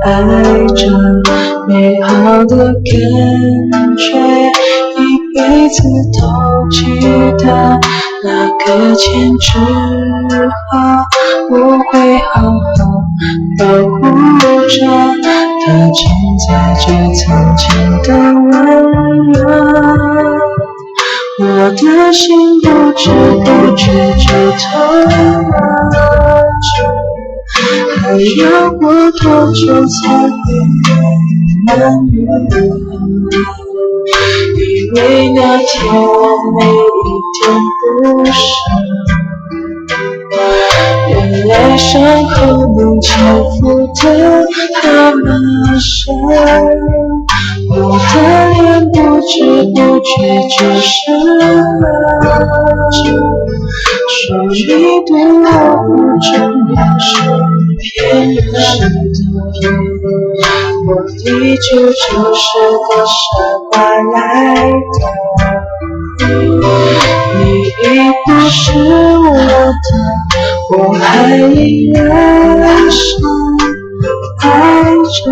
爱着，美好的感觉，一辈子都记得。那个千纸鹤，我会好好保护着，它承载着曾经的温热。我的心不知不觉就痛了，还要过多久才会满月？以为那天我每一天不舍，原来伤口能修复得那么深。我的脸不知不觉就湿了，说你对我不重要是骗人的，我依旧就是个傻瓜来的。你已不是我的，我还依然是爱着。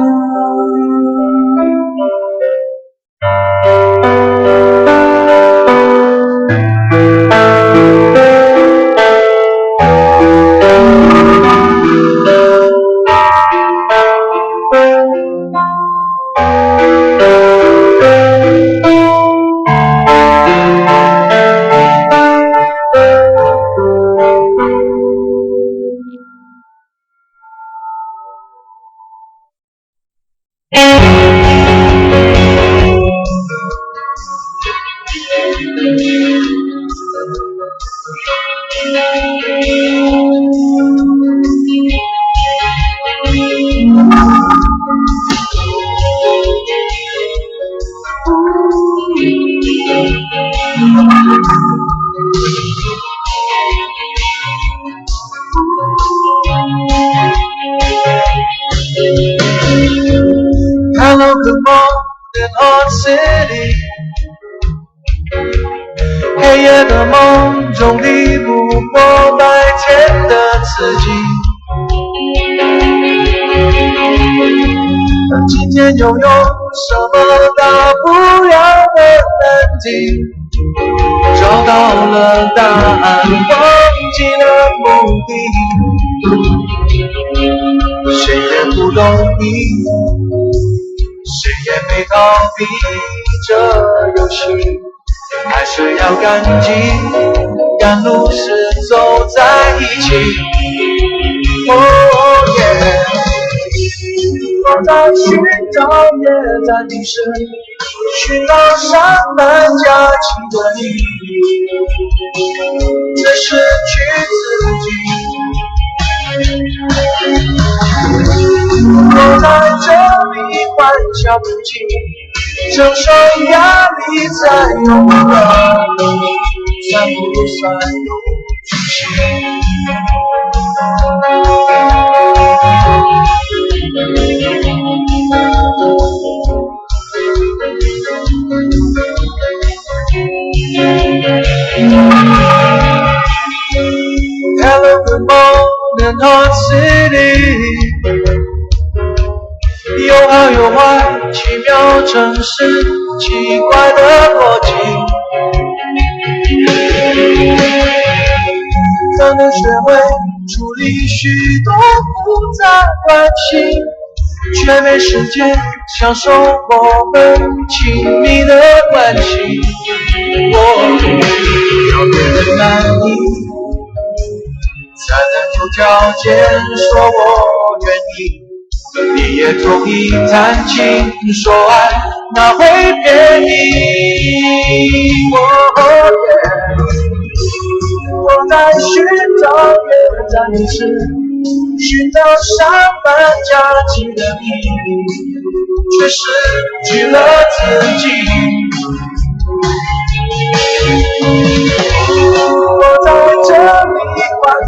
Hello, good morning, Hot City。黑夜的梦中抵不过白天的刺激。今天又有什么大不了的难题？找到了答案，忘记了目的。谁也不容易，谁也没逃避这游戏，还是要赶紧赶路时走在一起。我在寻找，也在迷失，寻找上班假期的意义，却失去自己。我在这里欢笑不尽，承受压力才有了，算不算有出息？Hello, good morning, Hot City。有好有坏，奇妙城市，奇怪的逻辑。才能学会处理许多复杂关系，却没时间享受我们亲密的关系。我要越满意，才能有条件说我愿意。你也同意谈情说爱，哪会便宜？我在寻找，也在迷失，寻找上班假期的意义，却失去了自己。